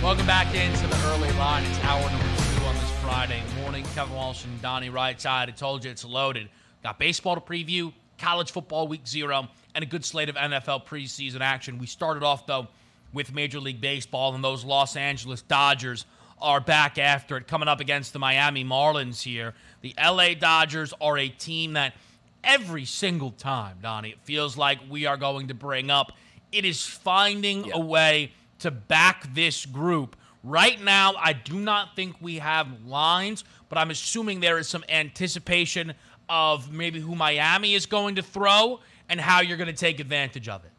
Welcome back into the early line. It's hour number 2 on this Friday morning. Kevin Walsh and Donnie right side. I told you it's loaded. Got baseball to preview, college football week 0, and a good slate of NFL preseason action. We started off, though, with Major League Baseball, and those Los Angeles Dodgers are back after it, coming up against the Miami Marlins here. The LA Dodgers are a team that every single time, Donnie, it feels like we are going to bring up, it is finding a way to back this group. Right now, I do not think we have lines, but I'm assuming there is some anticipation of maybe who Miami is going to throw and how you're going to take advantage of it.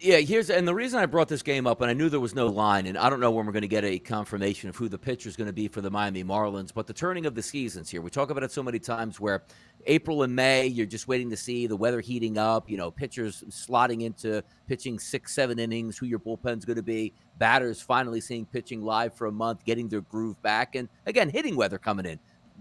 Yeah, and the reason I brought this game up, and I knew there was no line, and I don't know when we're going to get a confirmation of who the pitcher is going to be for the Miami Marlins, but the turning of the seasons here. We talk about it so many times where April and May, you're just waiting to see the weather heating up, pitchers slotting into pitching 6-7 innings, who your bullpen's going to be, batters finally seeing pitching live for a month, getting their groove back, and again, hitting weather coming in.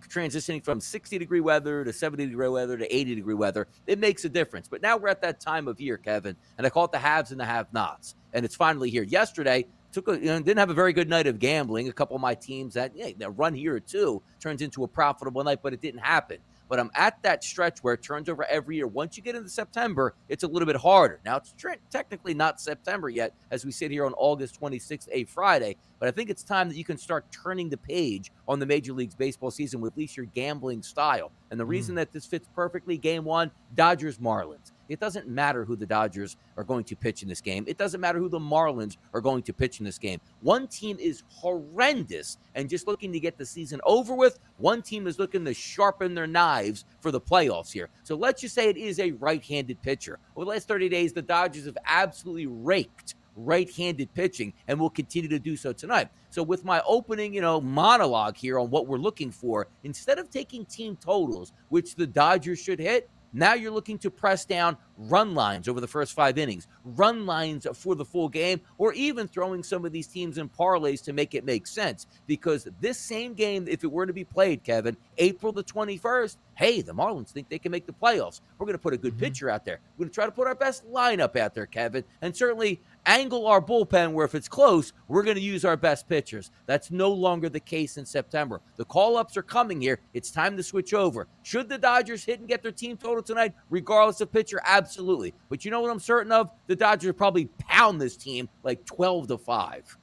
Transitioning from 60-degree weather to 70-degree weather to 80-degree weather, it makes a difference. But now we're at that time of year, Kevin, and I call it the haves and the have-nots, and it's finally here. Yesterday, didn't have a very good night of gambling. A couple of my teams that a run here or two turns into a profitable night, but it didn't happen. But I'm at that stretch where it turns over every year. Once you get into September, it's a little bit harder. Now, it's technically not September yet, as we sit here on August 26th, a Friday. But I think it's time that you can start turning the page on the Major League Baseball season with at least your gambling style. And the reason that this fits perfectly, Game 1, Dodgers-Marlins. It doesn't matter who the Dodgers are going to pitch in this game. It doesn't matter who the Marlins are going to pitch in this game. One team is horrendous and just looking to get the season over with. One team is looking to sharpen their knives for the playoffs here. So let's just say it is a right-handed pitcher. Over the last 30 days, the Dodgers have absolutely raked right-handed pitching and will continue to do so tonight. So with my opening, monologue here on what we're looking for, instead of taking team totals, which the Dodgers should hit, now you're looking to press down run lines over the first 5 innings, run lines for the full game, or even throwing some of these teams in parlays to make it make sense. Because this same game, if it were to be played, Kevin, April the 21st, hey, the Marlins think they can make the playoffs. We're going to put a good pitcher out there. We're going to try to put our best lineup out there, Kevin, and certainly angle our bullpen where if it's close, we're going to use our best pitchers. That's no longer the case in September. The call-ups are coming here. It's time to switch over. Should the Dodgers hit and get their team total tonight, regardless of pitcher? Absolutely. But you know what I'm certain of? The Dodgers will probably pound this team like 12-5.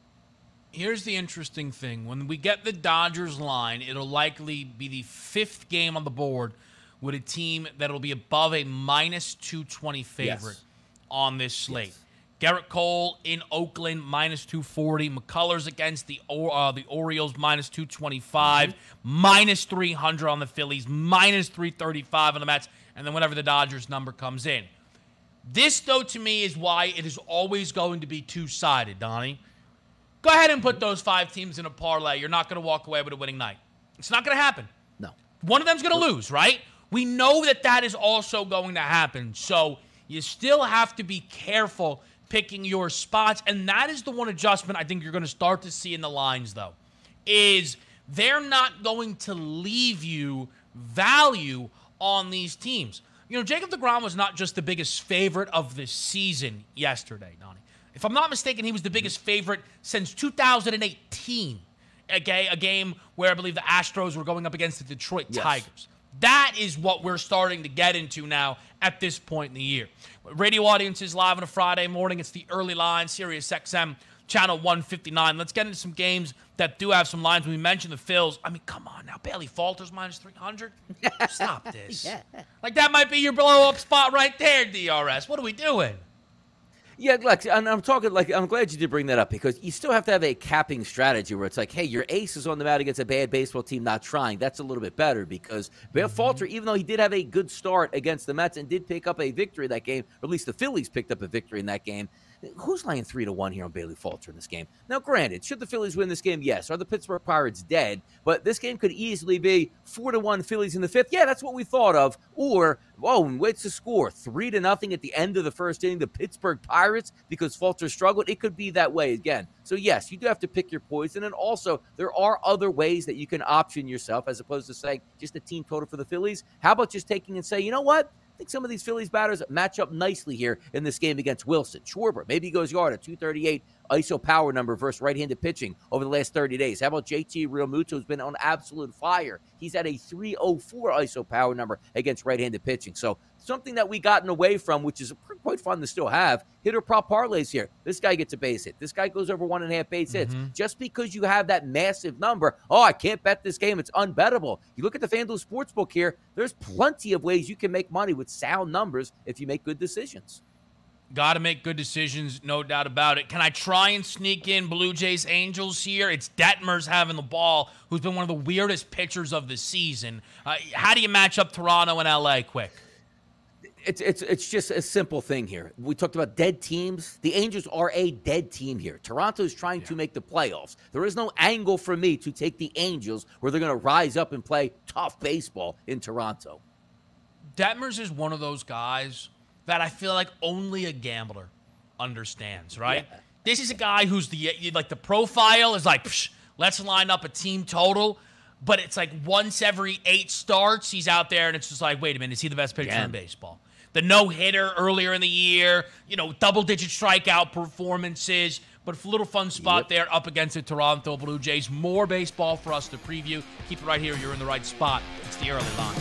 Here's the interesting thing. When we get the Dodgers line, it'll likely be the 5th game on the board with a team that'll be above a minus 220 favorite on this slate. Yes. Garrett Cole in Oakland, minus 240. McCullers against the Orioles, minus 225. Minus 300 on the Phillies. Minus 335 on the Mets. And then whenever the Dodgers number comes in. This, though, to me, is why it is always going to be two-sided, Donnie. Go ahead and put those 5 teams in a parlay. You're not going to walk away with a winning night. It's not going to happen. No. One of them's going to lose, right? We know that is also going to happen. So you still have to be careful picking your spots, and that is the one adjustment I think you're going to start to see in the lines, though, is they're not going to leave you value on these teams. Jacob deGrom was not just the biggest favorite of the season yesterday, Donnie. If I'm not mistaken, he was the biggest favorite since 2018, a game where I believe the Astros were going up against the Detroit Tigers. That is what we're starting to get into now at this point in the year. Radio audiences live on a Friday morning. It's the early line, Sirius XM, channel 159. Let's get into some games that do have some lines. When we mentioned the Phils, I mean, come on now. Bailey Falters minus 300? Stop this. Like, that might be your blow-up spot right there, DRS. What are we doing? Yeah, Lex, and I'm glad you did bring that up because you still have to have a capping strategy where it's like, hey, your ace is on the mound against a bad baseball team not trying. That's a little bit better because Falter, even though he did have a good start against the Mets and did pick up a victory in that game, or at least the Phillies picked up a victory in that game, who's laying 3-1 here on Bailey Falter in this game? Now, granted, should the Phillies win this game? Yes. Are the Pittsburgh Pirates dead? But this game could easily be 4-1 Phillies in the 5th. Yeah, that's what we thought of. Or, what's the score? 3-0 at the end of the first inning, the Pittsburgh Pirates, because Falter struggled. It could be that way again. So, yes, you do have to pick your poison. And also, there are other ways that you can option yourself as opposed to saying just a team total for the Phillies. How about just taking and say, you know what? think some of these Phillies batters match up nicely here in this game against Wilson. Schwarber, maybe he goes yard at 238 ISO power number versus right-handed pitching over the last 30 days. How about JT Realmuto, who's been on absolute fire? He's at a 304 ISO power number against right-handed pitching. So something that we gotten away from, which is quite fun to still have, hitter prop parlays here. This guy gets a base hit. This guy goes over 1.5 base hits. Just because you have that massive number, I can't bet this game. It's unbettable. You look at the FanDuel Sportsbook here, there's plenty of ways you can make money with sound numbers if you make good decisions. Got to make good decisions, no doubt about it. Can I try and sneak in Blue Jays Angels here? It's Detmers having the ball, who's been one of the weirdest pitchers of the season. How do you match up Toronto and LA quick? It's just a simple thing here. We talked about dead teams. The Angels are a dead team here. Toronto is trying to make the playoffs. There is no angle for me to take the Angels where they're going to rise up and play tough baseball in Toronto. Detmers is one of those guys that I feel like only a gambler understands, right? Yeah. This is a guy who's the profile is like, let's line up a team total, but it's like once every 8 starts, he's out there and it's just like, wait a minute, is he the best pitcher in baseball? The no-hitter earlier in the year, double-digit strikeout performances, but a little fun spot there up against the Toronto Blue Jays. More baseball for us to preview. Keep it right here. You're in the right spot. It's the early line.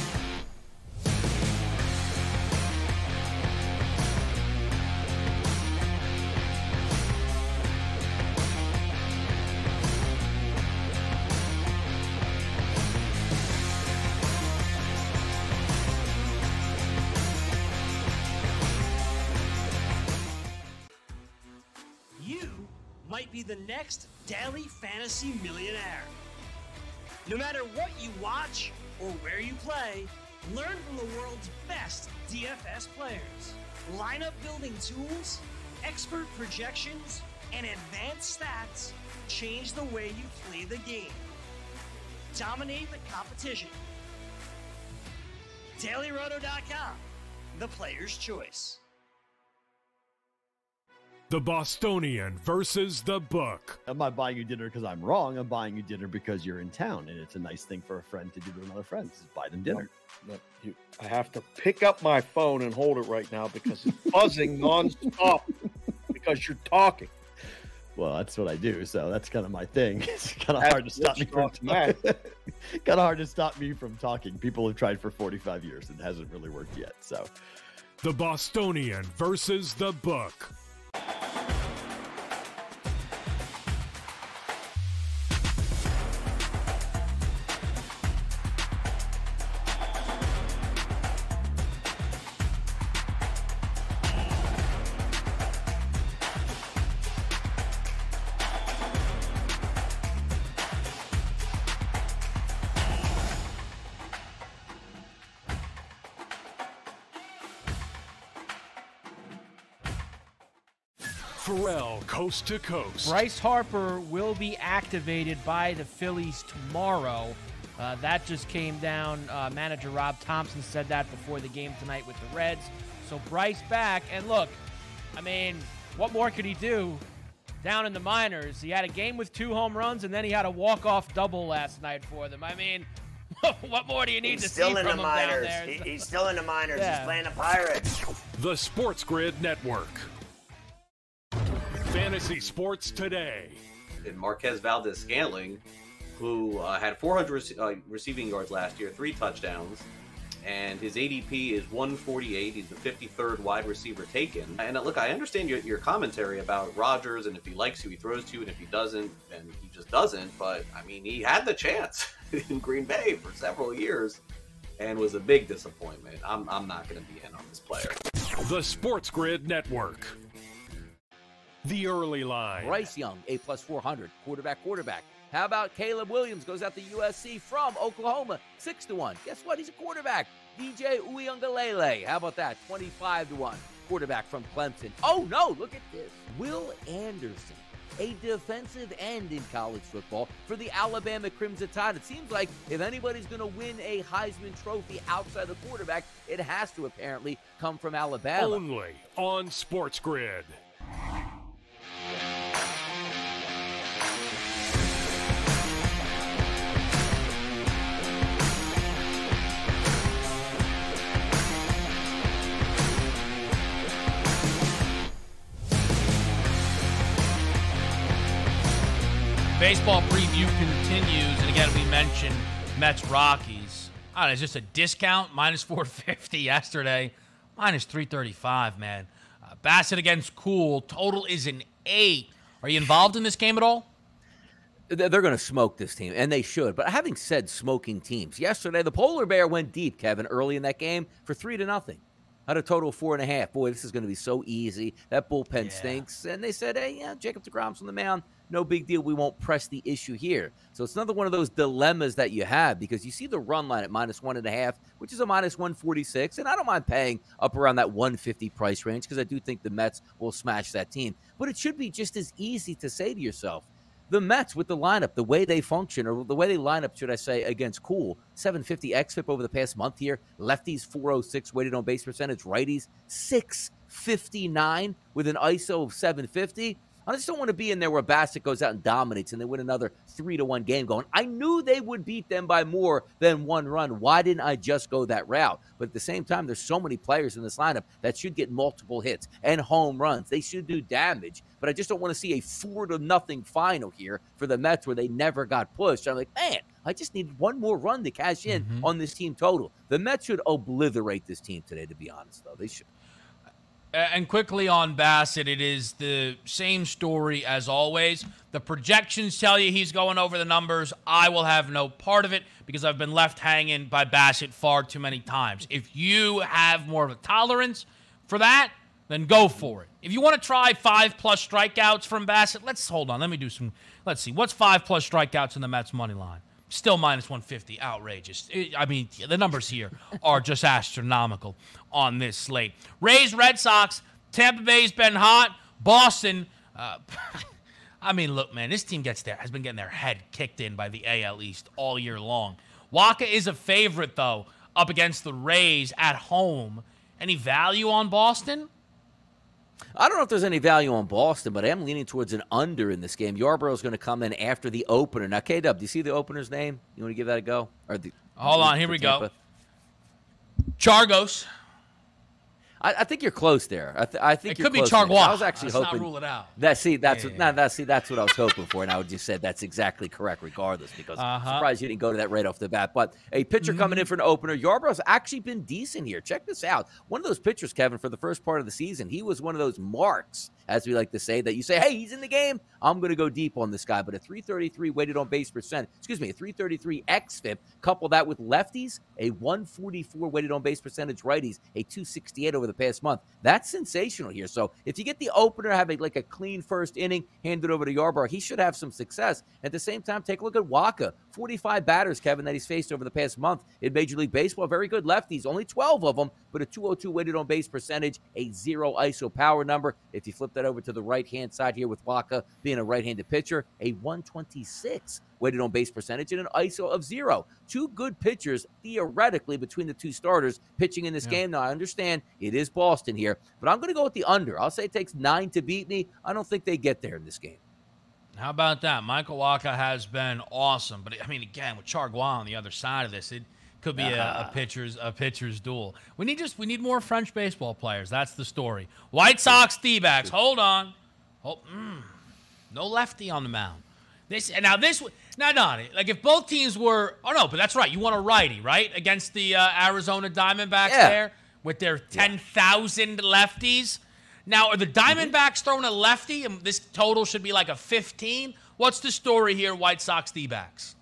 Might be the next daily fantasy millionaire. No matter what you watch or where you play, learn from the world's best DFS players. Lineup building tools, expert projections, and advanced stats change the way you play the game. Dominate the competition. DailyRoto.com, the player's choice. The Bostonian versus the book. I'm not buying you dinner because I'm wrong. I'm buying you dinner because you're in town, and it's a nice thing for a friend to do to another friend. Just buy them dinner. No, I have to pick up my phone and hold it right now because it's buzzing nonstop because you're talking. Well, that's what I do, so that's kind of my thing. It's kind of hard to stop me from talking. Kind of hard to stop me from talking. People have tried for 45 years and it hasn't really worked yet. So, the Bostonian versus the book. Pharrell, coast to coast. Bryce Harper will be activated by the Phillies tomorrow. That just came down. Manager Rob Thompson said that before the game tonight with the Reds. So Bryce back. And look, I mean, what more could he do down in the minors? He had a game with 2 home runs, and then he had a walk-off double last night for them. I mean, what more do you need to see from him down there? He's still in the minors. Yeah. He's playing the Pirates. The Sports Grid Network. Fantasy Sports Today. And Marquez Valdez-Scantling, who had 400 receiving yards last year, 3 touchdowns, and his ADP is 148. He's the 53rd wide receiver taken. And look, I understand your commentary about Rodgers, and if he likes who he throws to, and if he doesn't, then he just doesn't. But, I mean, he had the chance in Green Bay for several years and was a big disappointment. I'm not going to be in on this player. The Sports Grid Network. The early line. Bryce Young, A+ 400, quarterback. How about Caleb Williams, goes out to USC from Oklahoma, 6-1. Guess what? He's a quarterback. DJ Uiagalelei, how about that? 25-1, quarterback from Clemson. Oh, no, look at this. Will Anderson, a defensive end in college football for the Alabama Crimson Tide. It seems like if anybody's going to win a Heisman Trophy outside the quarterback, it has to apparently come from Alabama. Only on Sports Grid. Baseball preview continues, and again, we mentioned Mets-Rockies. I don't know, it's just a discount, minus 450 yesterday, minus 335, man. Bassett against Cool, total is an 8. Are you involved in this game at all? They're going to smoke this team, and they should. But having said smoking teams, yesterday the Polar Bear went deep, Kevin, early in that game for 3-0. Had a total of 4.5. Boy, this is going to be so easy. That bullpen stinks. And they said, hey, yeah, Jacob deGrom's on the mound. No big deal. We won't press the issue here. So it's another one of those dilemmas that you have because you see the run line at minus 1.5, which is a minus 146. And I don't mind paying up around that 150 price range because I do think the Mets will smash that team. But it should be just as easy to say to yourself, the Mets with the lineup, the way they function, or the way they line up, should I say, against Cool, 750 xFIP over the past month here. Lefties, 406 weighted on base percentage. Righties, 659 with an ISO of 750. I just don't want to be in there where Bassett goes out and dominates and they win another 3-1 game going, I knew they would beat them by more than one run. Why didn't I just go that route? But at the same time, there's so many players in this lineup that should get multiple hits and home runs. They should do damage. But I just don't want to see a 4-0 final here for the Mets where they never got pushed. I'm like, man, I just need one more run to cash in on this team total. The Mets should obliterate this team today, to be honest, though. They should. And quickly on Bassett, it is the same story as always. The projections tell you he's going over the numbers. I will have no part of it because I've been left hanging by Bassett far too many times. If you have more of a tolerance for that, then go for it. If you want to try 5+ strikeouts from Bassett, let's see. Let's see. What's 5+ strikeouts in the Mets money line? Still minus 150. Outrageous. I mean, the numbers here are just astronomical on this slate. Rays, Red Sox. Tampa Bay's been hot. Boston. I mean, look, man, this team has been getting their head kicked in by the AL East all year long. Waka is a favorite, though, up against the Rays at home. Any value on Boston? I don't know if there's any value on Boston, but I am leaning towards an under in this game. Yarborough's going to come in after the opener. Now, K-Dub, do you see the opener's name? You want to give that a go? Hold on, here we go. Chargos. I think you're close there. I think it could be Chargois. I was actually hoping. Not rule it out. That's what I was hoping for, and I would just said that's exactly correct, regardless. Because I'm surprised you didn't go to that right off the bat. But a pitcher coming in for an opener. Yarborough's actually been decent here. Check this out. One of those pitchers, Kevin, for the first part of the season, he was one of those marks, as we like to say, that you say, hey, he's in the game. I'm going to go deep on this guy. But a 333 weighted on base percent. A 333 xFIP. Couple that with lefties, a 144 weighted on base percentage righties, a 268 over the past month. That's sensational here. So if you get the opener, have a clean first inning, hand it over to Yarborough, he should have some success. At the same time, take a look at Waka. 45 batters, Kevin, that he's faced over the past month in Major League Baseball. Very good lefties, only 12 of them, but a 202 weighted on base percentage, a 0 ISO power number. If you flip that over to the right-hand side here with Waka being a right-handed pitcher, a 126 weighted on base percentage and an ISO of 0. Two good pitchers, theoretically, between the two starters pitching in this game. Now, I understand it is Boston here, but I'm going to go with the under. I'll say it takes 9 to beat me. I don't think they get there in this game. How about that? Michael Waka has been awesome, but I mean, again, with Chargois on the other side of this, it could be a pitcher's duel. We need more French baseball players. That's the story. White Sox, D-backs. Hold on. No lefty on the mound. Now, Donnie, if both teams were, but that's right. You want a righty, right, against the Arizona Diamondbacks there with their 10,000 lefties. Now, are the Diamondbacks throwing a lefty, and this total should be like a 15? What's the story here, White Sox D-backs?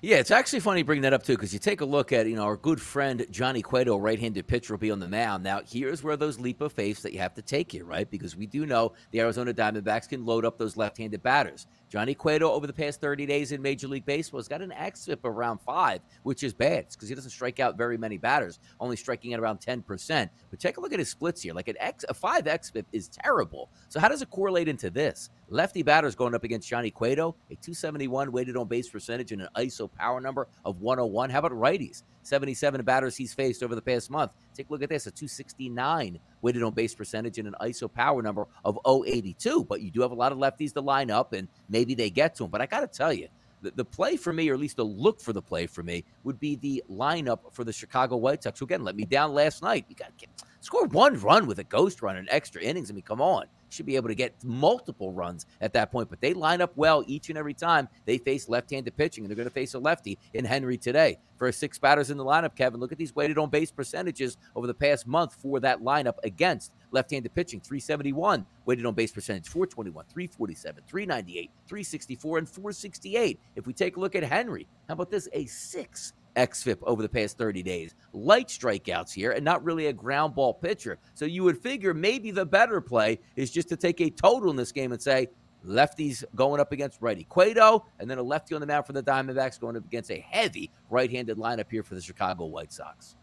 Yeah, it's actually funny you bring that up, too, because you take a look at, our good friend Johnny Cueto, right-handed pitcher, will be on the mound. Now, here's where those leap of faith that you have to take here, right? Because we do know the Arizona Diamondbacks can load up those left-handed batters. Johnny Cueto, over the past 30 days in Major League Baseball, has got an xFIP around 5, which is bad. It's because he doesn't strike out very many batters, only striking at around 10%. But take a look at his splits here. A 5 xFIP is terrible. So how does it correlate into this? Lefty batters going up against Johnny Cueto, a 271 weighted on base percentage and an ISO power number of 101. How about righties? 77 batters he's faced over the past month. Take a look at this, a 269 weighted on base percentage and an ISO power number of 082. But you do have a lot of lefties to line up, and maybe they get to him. But I got to tell you, the play for me, or at least the look for the play for me, would be the lineup for the Chicago White Sox, who, again, let me down last night. You got to score one run with a ghost run in extra innings. I mean, come on. should be able to get multiple runs at that point. But they line up well each and every time they face left-handed pitching, and they're going to face a lefty in Henry today. For 6 batters in the lineup, Kevin, look at these weighted on base percentages over the past month for that lineup against left-handed pitching. 371 weighted on base percentage, 421, 347, 398, 364, and 468. If we take a look at Henry, how about this? A 6 xFIP over the past 30 days. Light strikeouts here and not really a ground ball pitcher. So you would figure maybe the better play is just to take a total in this game and say, lefties going up against righty Cueto, and then a lefty on the mound for the Diamondbacks going up against a heavy right-handed lineup here for the Chicago White Sox.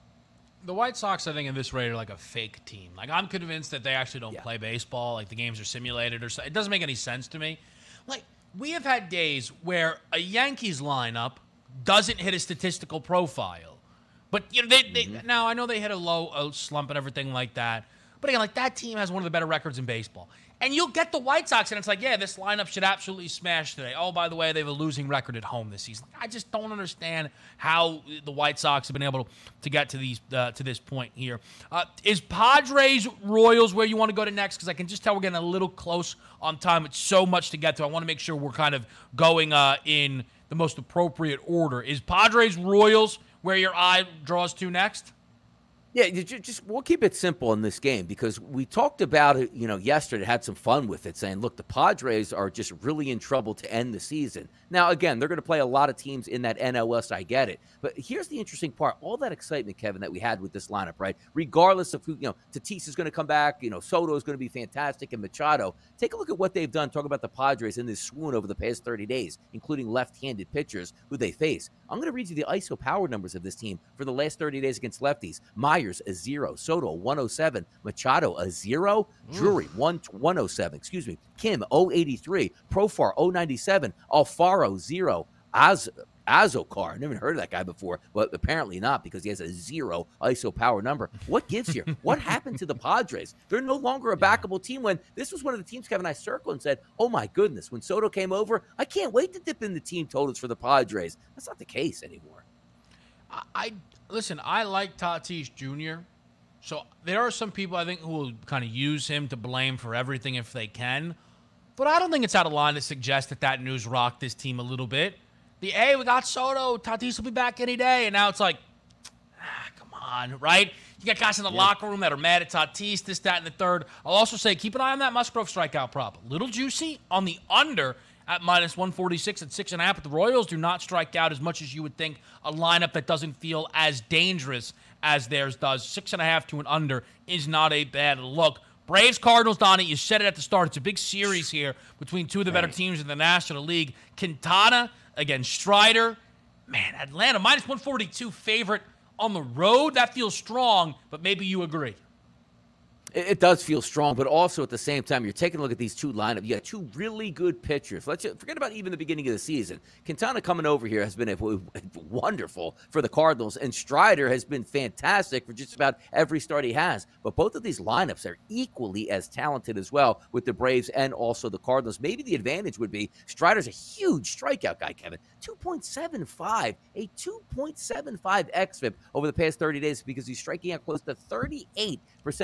The White Sox, I think, in this rate are like a fake team. Like, I'm convinced that they actually don't play baseball. Like, the games are simulated or so. It doesn't make any sense to me. Like, we have had days where a Yankees lineup doesn't hit a statistical profile. But, you know, they now I know they hit a slump and everything like that. But again, like, that team has one of the better records in baseball. And you'll get the White Sox, and it's like, yeah, this lineup should absolutely smash today. Oh, by the way, they have a losing record at home this season. I just don't understand how the White Sox have been able to get to this point here. Is Padres-Royals where you want to go to next? Because I can just tell we're getting a little close on time. It's so much to get to. I want to make sure we're kind of going in the most appropriate order. Is Padres-Royals where your eye draws to next? Yeah, we'll keep it simple in this game because we talked about it, yesterday, had some fun with it, saying, look, the Padres are just really in trouble to end the season. Now, again, they're going to play a lot of teams in that NL West, I get it. But here's the interesting part. All that excitement, Kevin, that we had with this lineup, right? Regardless of who, Tatis is going to come back, Soto is going to be fantastic, and Machado. Take a look at what they've done. Talk about the Padres in this swoon over the past 30 days, including left-handed pitchers who they face. I'm going to read you the ISO power numbers of this team for the last 30 days against lefties. Myers, a 0. Soto, 107. Machado, a 0. Drury, 107. Kim, 083. Profar, 097. Alfaro, 0. Azokar, never heard of that guy before, but apparently not because he has a 0 ISO power number. What gives here? What happened to the Padres? They're no longer a backable team when this was one of the teams, Kevin, I circled and said, oh my goodness, when Soto came over, I can't wait to dip in the team totals for the Padres. That's not the case anymore. Listen, I like Tatis Jr., so there are some people I think who will kind of use him to blame for everything if they can, but I don't think it's out of line to suggest that news rocked this team a little bit. Hey, we got Soto, Tatis will be back any day, and now it's like, come on, right? You got guys in the locker room that are mad at Tatis, this, that, and the third. I'll also say keep an eye on that Musgrove strikeout prop. Little juicy on the under at minus 146 at 6.5, but the Royals do not strike out as much as you would think a lineup that doesn't feel as dangerous as theirs does. 6.5 to an under is not a bad look. Braves, Cardinals, Donnie, you said it at the start. It's a big series here between two of the better teams in the National League. Quintana against Strider. Man, Atlanta, minus 142 favorite on the road. That feels strong, but maybe you agree. It does feel strong, but also at the same time, you're taking a look at these two lineups. You got two really good pitchers. Let's forget about even the beginning of the season. Quintana coming over here has been wonderful for the Cardinals, and Strider has been fantastic for just about every start he has. But both of these lineups are equally as talented as well with the Braves and also the Cardinals. Maybe the advantage would be Strider's a huge strikeout guy, Kevin. 2.75, a 2.75 xFIP over the past 30 days because he's striking out close to 38%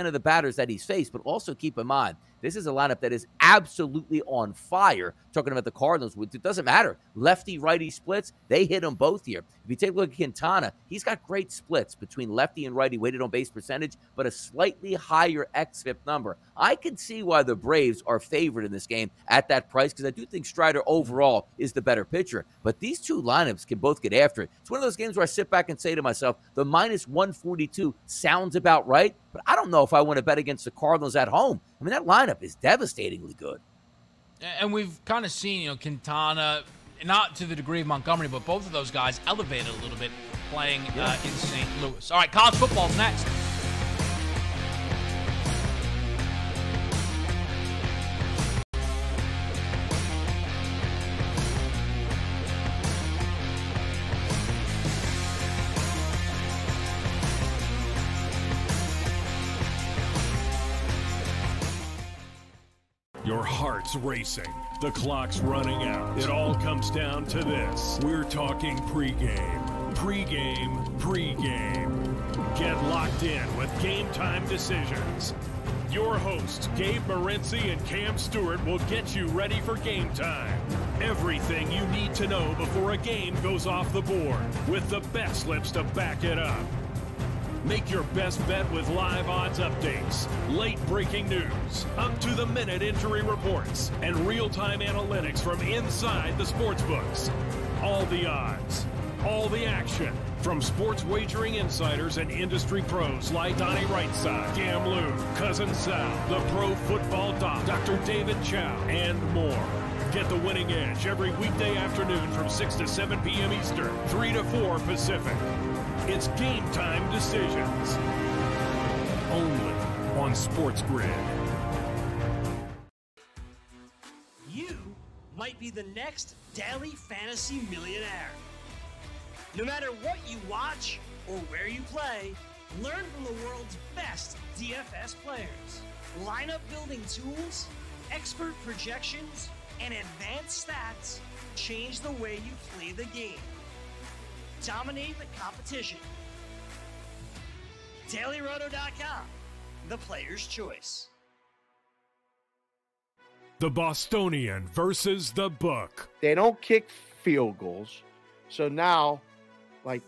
of the batters that he's faced. But also keep in mind, this is a lineup that is absolutely on fire. Talking about the Cardinals, it doesn't matter. Lefty-righty splits, they hit them both here. If you take a look at Quintana, he's got great splits between lefty and righty weighted on base percentage, but a slightly higher xFIP number. I can see why the Braves are favored in this game at that price because I do think Strider overall is the better pitcher. But these two lineups can both get after it. It's one of those games where I sit back and say to myself, the minus 142 sounds about right, but I don't know if I want to bet against the Cardinals at home. I mean, that lineup is devastatingly good. And we've kind of seen, Quintana, not to the degree of Montgomery, but both of those guys elevated a little bit playing in St. Louis. All right, college football's next. Your heart's racing. The clock's running out. It all comes down to this. We're talking pregame. Pregame. Pregame. Get locked in with Game Time Decisions. Your hosts, Gabe Morency and Cam Stewart, will get you ready for game time. Everything you need to know before a game goes off the board, with the bet slips to back it up. Make your best bet with live odds updates, late breaking news, up-to-the-minute injury reports, and real-time analytics from inside the sportsbooks. All the odds, all the action, from sports wagering insiders and industry pros like Donnie Rightside, Cam Lou, Cousin Sal, the Pro Football Doc, Dr. David Chow, and more. Get the winning edge every weekday afternoon from 6 to 7 p.m. Eastern, 3 to 4 Pacific. It's Game Time Decisions. Only on Sports Grid. You might be the next daily fantasy millionaire. No matter what you watch or where you play, learn from the world's best DFS players. Lineup building tools, expert projections, and advanced stats change the way you play the game. Dominate the competition. DailyRoto.com, the player's choice. The Bostonian versus the book. They don't kick field goals. So now, like,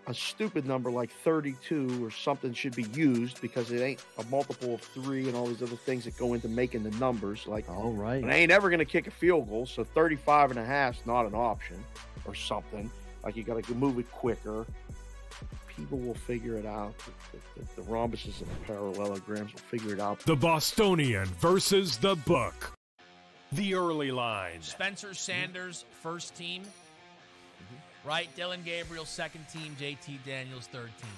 a stupid number like 32 or something should be used because it ain't a multiple of 3 and all these other things that go into making the numbers. Like, All right. they ain't ever going to kick a field goal, so 35.5 is not an option or something. Like, you got to move it quicker. People will figure it out. The rhombuses and the parallelograms will figure it out. The Bostonian versus the book. The early line. Spencer Sanders, first team. Right? Dylan Gabriel, second team. JT Daniels, third team.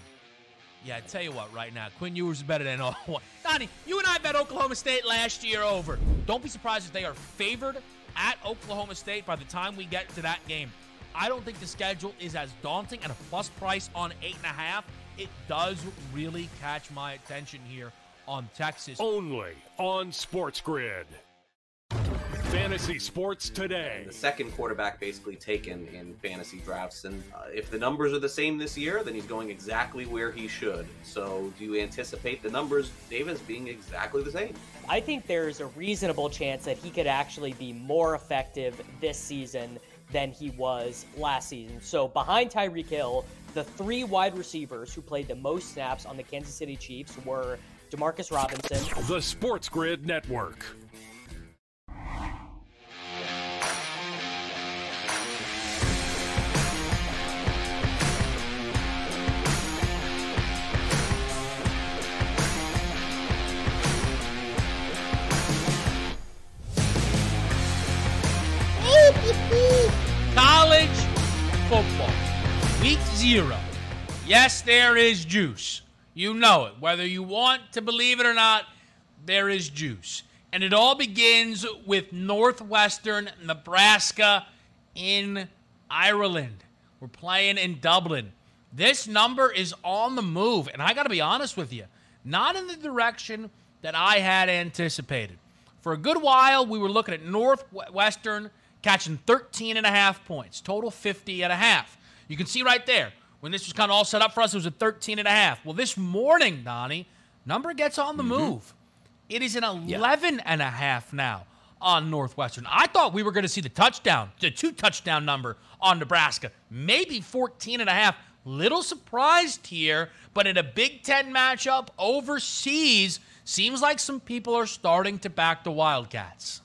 Yeah, I tell you what, right now, Quinn Ewers is better than all. Donnie, you and I bet Oklahoma State last year over. Don't be surprised if they are favored at Oklahoma State by the time we get to that game. I don't think the schedule is as daunting, and a plus price on 8.5, it does really catch my attention here on Texas. Only on Sports Grid. Fantasy Sports Today. The second quarterback basically taken in fantasy drafts, and if the numbers are the same this year, then he's going exactly where he should. So do you anticipate the numbers, Davis, being exactly the same? I think there's a reasonable chance that he could actually be more effective this season than he was last season. So behind Tyreek Hill, the 3 wide receivers who played the most snaps on the Kansas City Chiefs were Demarcus Robinson. The Sports Grid Network. College football, week 0. Yes, there is juice. You know it. Whether you want to believe it or not, there is juice. And it all begins with Northwestern Nebraska in Ireland. We're playing in Dublin. This number is on the move, and I got to be honest with you, not in the direction that I had anticipated. For a good while, we were looking at Northwestern catching 13.5 points, total 50.5. You can see right there, when this was kind of all set up for us, it was at 13.5. Well, this morning, Donnie, number gets on the move. It is an 11.5 now on Northwestern. I thought we were going to see the 2-touchdown number on Nebraska, maybe 14.5. Little surprised here, but in a Big Ten matchup overseas, seems like some people are starting to back the Wildcats.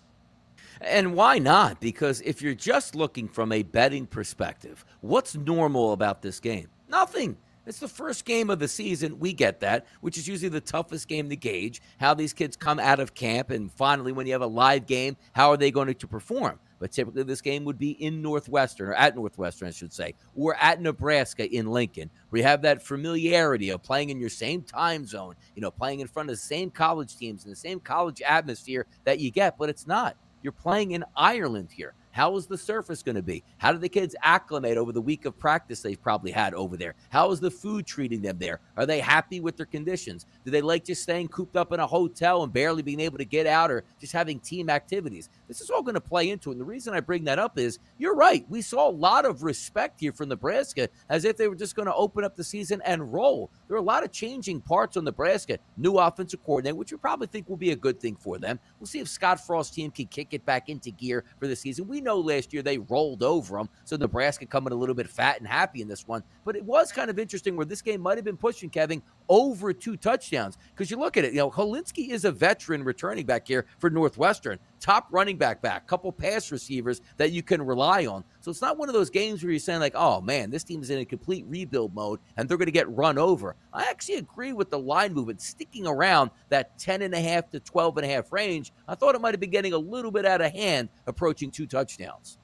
And why not? Because if you're just looking from a betting perspective, what's normal about this game? Nothing. It's the first game of the season. We get that, which is usually the toughest game to gauge, how these kids come out of camp, and finally, when you have a live game, how are they going to perform? But typically this game would be in Northwestern, or at Northwestern, I should say, or at Nebraska in Lincoln, where you have that familiarity of playing in your same time zone, playing in front of the same college teams and the same college atmosphere that you get, but it's not. You're playing in Ireland here. How is the surface going to be? How do the kids acclimate over the week of practice they've probably had over there? How is the food treating them there? Are they happy with their conditions? Do they like just staying cooped up in a hotel and barely being able to get out, or just having team activities? This is all going to play into it. And the reason I bring that up is, you're right. We saw a lot of respect here from Nebraska, as if they were just going to open up the season and roll. There are a lot of changing parts on Nebraska. New offensive coordinator, which we probably think will be a good thing for them. We'll see if Scott Frost's team can kick it back into gear for the season. We know last year they rolled over them, so Nebraska coming a little bit fat and happy in this one. But it was kind of interesting where this game might have been pushing, Kevin, over 2 touchdowns. Because you look at it, Holinski is a veteran returning back here for Northwestern. Top running back, couple pass receivers that you can rely on. So it's not one of those games where you're saying like, oh man, this team is in a complete rebuild mode and they're going to get run over. I actually agree with the line movement sticking around that 10.5 to 12.5 range. I thought it might have been getting a little bit out of hand, approaching 2 touchdowns.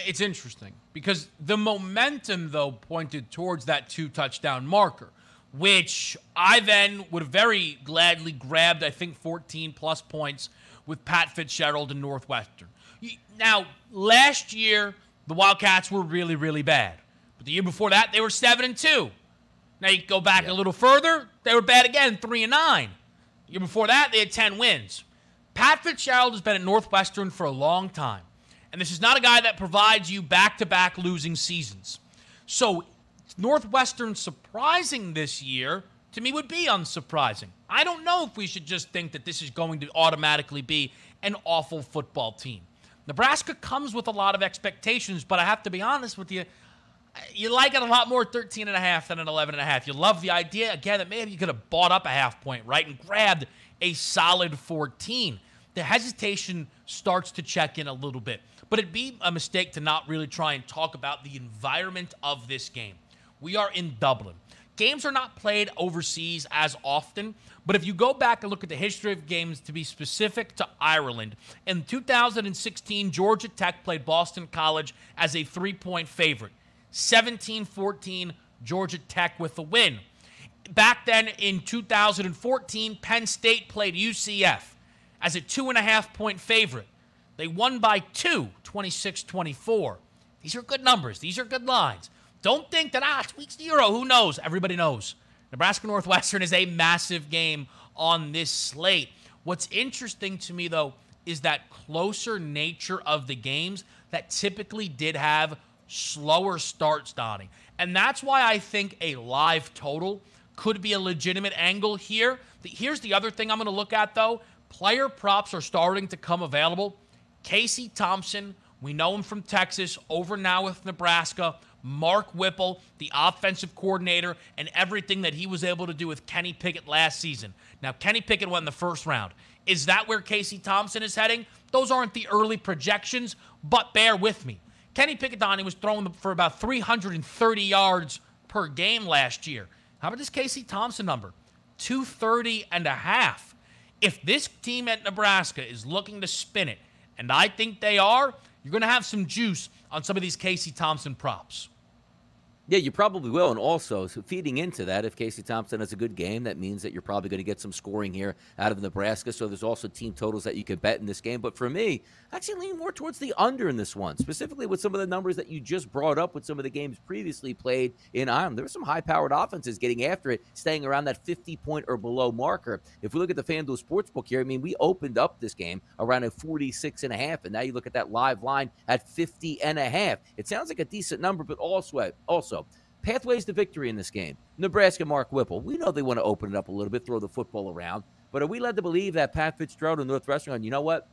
It's interesting because the momentum, though, pointed towards that 2-touchdown marker, which I then would have very gladly grabbed, I think, 14-plus points with Pat Fitzgerald and Northwestern. Now, last year, the Wildcats were really, really bad. But the year before that, they were 7-2. Now, you go back a little further, they were bad again, 3-9. The year before that, they had 10 wins. Pat Fitzgerald has been at Northwestern for a long time. And this is not a guy that provides you back-to-back losing seasons. So Northwestern surprising this year, to me, would be unsurprising. I don't know if we should just think that this is going to automatically be an awful football team. Nebraska comes with a lot of expectations, but I have to be honest with you, you like it a lot more 13.5 than an 11.5. You love the idea, again, that maybe you could have bought up a half point, right, and grabbed a solid 14. The hesitation starts to check in a little bit. But it'd be a mistake to not really try and talk about the environment of this game. We are in Dublin. Games are not played overseas as often, but if you go back and look at the history of games, to be specific to Ireland, in 2016, Georgia Tech played Boston College as a 3-point favorite. 17-14, Georgia Tech with the win. Back then in 2014, Penn State played UCF as a 2.5-point favorite. They won by 2, 26-24. These are good numbers. These are good lines. Don't think that, it's week 0. Who knows? Everybody knows. Nebraska-Northwestern is a massive game on this slate. What's interesting to me, though, is that closer nature of the games that typically did have slower starts, Donnie. And that's why I think a live total could be a legitimate angle here. Here's the other thing I'm going to look at, though. Player props are starting to come available. Casey Thompson, we know him from Texas, over now with Nebraska. Mark Whipple, the offensive coordinator, and everything that he was able to do with Kenny Pickett last season. Now, Kenny Pickett went in the first round. Is that where Casey Thompson is heading? Those aren't the early projections, but bear with me. Kenny Pickett, Donnie, was throwing for about 330 yards per game last year. How about this Casey Thompson number? 230.5. If this team at Nebraska is looking to spin it, and I think they are, you're going to have some juice on some of these Casey Thompson props. Yeah, you probably will. And also, so feeding into that, if Casey Thompson has a good game, that means that you're probably going to get some scoring here out of Nebraska. So there's also team totals that you can bet in this game. But for me, I actually lean more towards the under in this one, specifically with some of the numbers that you just brought up with some of the games previously played in Ireland. There were some high-powered offenses getting after it, staying around that 50-point or below marker. If we look at the FanDuel Sportsbook here, I mean, we opened up this game around a 46.5, and now you look at that live line at 50.5. It sounds like a decent number, but also pathways to victory in this game. Nebraska, Mark Whipple. We know they want to open it up a little bit, throw the football around. But are we led to believe that Pat Fitzgerald and Northwestern, you know what?